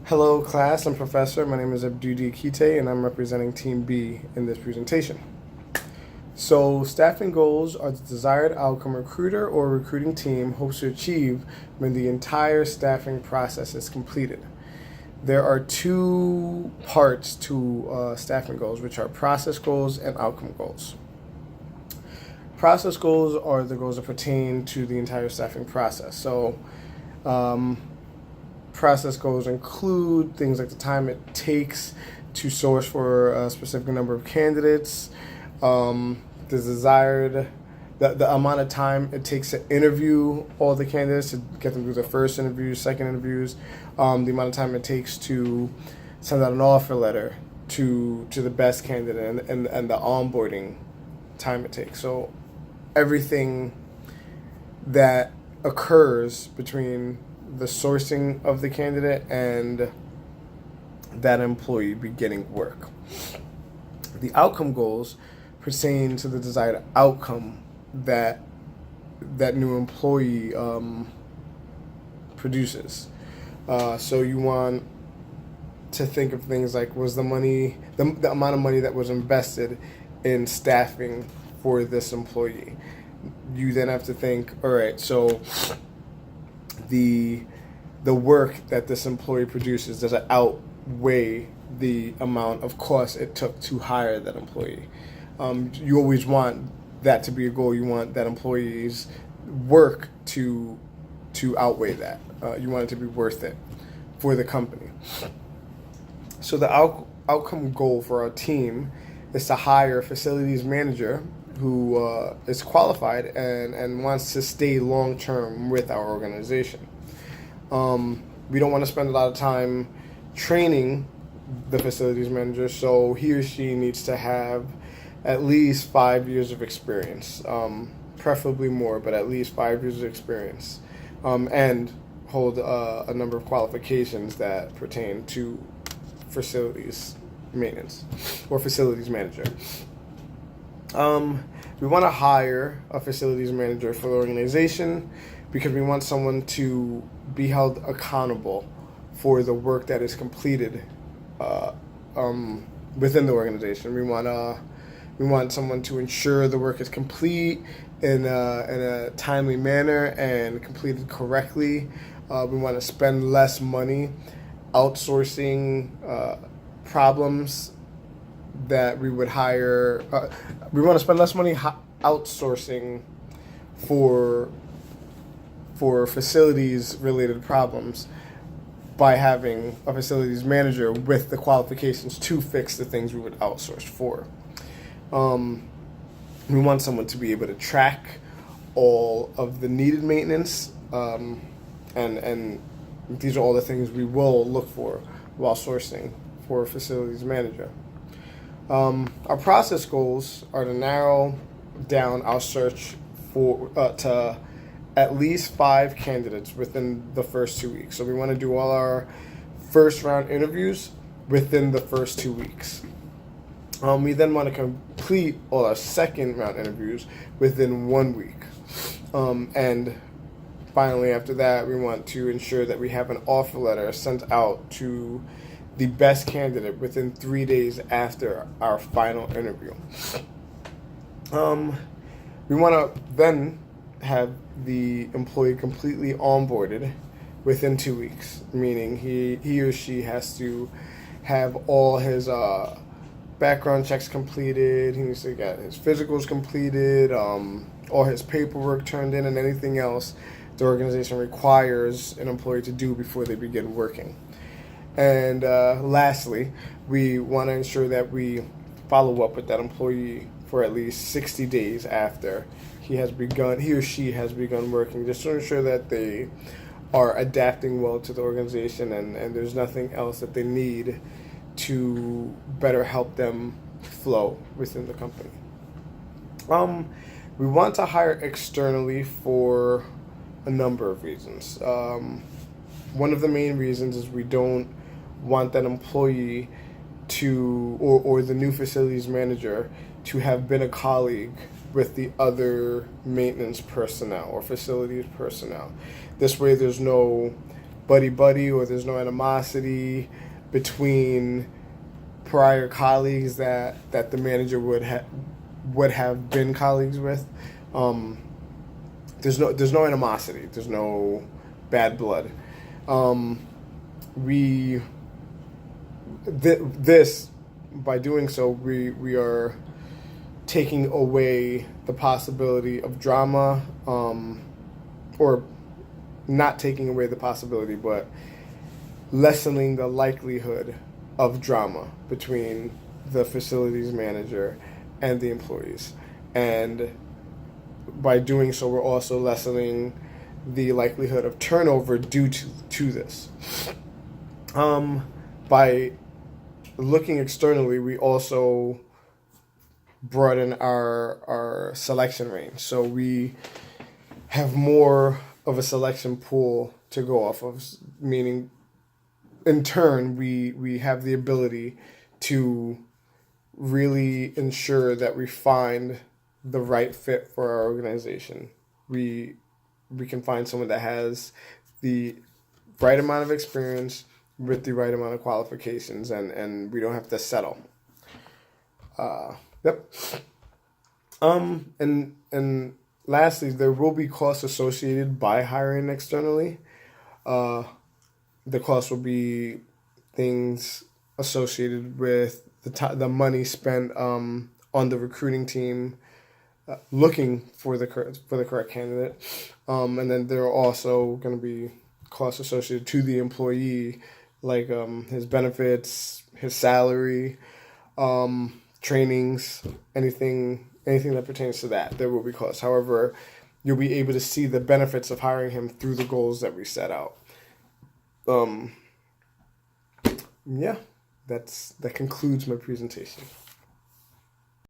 Hello class and professor, my name is Abdudi Kite and I'm representing Team B in this presentation. So staffing goals are the desired outcome a recruiter or recruiting team hopes to achieve when the entire staffing process is completed. There are two parts to staffing goals, which are process goals and outcome goals. Process goals are the goals that pertain to the entire staffing process. So process goals include things like the time it takes to source for a specific number of candidates, the amount of time it takes to interview all the candidates, to get them through the first interviews, second interviews, the amount of time it takes to send out an offer letter to the best candidate, and the onboarding time it takes. So everything that occurs between the sourcing of the candidate and that employee beginning work. The outcome goals pertain to the desired outcome that new employee produces. So you want to think of things like, was the money, the amount of money that was invested in staffing for this employee. You then have to think, all right, so the work that this employee produces, does it outweigh the amount of cost it took to hire that employee? You always want that to be a goal. You want that employee's work to outweigh that. You want it to be worth it for the company. So the outcome goal for our team is to hire a facilities manager who is qualified and wants to stay long-term with our organization. We don't want to spend a lot of time training the facilities manager, so he or she needs to have at least 5 years of experience, preferably more, but at least 5 years of experience, and hold a number of qualifications that pertain to facilities maintenance or facilities manager. We want to hire a facilities manager for the organization because we want someone to be held accountable for the work that is completed within the organization. We want someone to ensure the work is complete in a timely manner and completed correctly. We want to spend less money outsourcing problems that we would hire. We want to spend less money outsourcing for facilities related problems by having a facilities manager with the qualifications to fix the things we would outsource for. We want someone to be able to track all of the needed maintenance, and these are all the things we will look for while sourcing for a facilities manager. Our process goals are to narrow down our search to at least 5 candidates within the first 2 weeks. So we want to do all our first round interviews within the first 2 weeks. We then want to complete all our second round interviews within 1 week. And finally, after that, we want to ensure that we have an offer letter sent out to the best candidate within 3 days after our final interview. We want to then have the employee completely onboarded within 2 weeks, meaning he or she has to have all his background checks completed. He needs to get his physicals completed, all his paperwork turned in, and anything else the organization requires an employee to do before they begin working. And lastly, we want to ensure that we follow up with that employee for at least 60 days after he or she has begun working, just to ensure that they are adapting well to the organization and there's nothing else that they need to better help them flow within the company. We want to hire externally for a number of reasons. One of the main reasons is we don't want that employee to, or the new facilities manager, to have been a colleague with the other maintenance personnel or facilities personnel. This way there's no buddy or there's no animosity between prior colleagues that the manager would have been colleagues with. There's no animosity. There's no bad blood. This by doing so we are taking away the possibility of drama, or not taking away the possibility, but lessening the likelihood of drama between the facilities manager and the employees. And by doing so, we're also lessening the likelihood of turnover due to this. By looking externally, we also broaden our selection range. So we have more of a selection pool to go off of, meaning in turn, we have the ability to really ensure that we find the right fit for our organization. We can find someone that has the right amount of experience with the right amount of qualifications, and we don't have to settle. Yep. And lastly, there will be costs associated by hiring externally. The cost will be things associated with the money spent on the recruiting team, looking for the correct candidate, and then there are also going to be costs associated to the employee, like his benefits, his salary, trainings, anything that pertains to that. There will be costs. However, you'll be able to see the benefits of hiring him through the goals that we set out. Yeah, that concludes my presentation.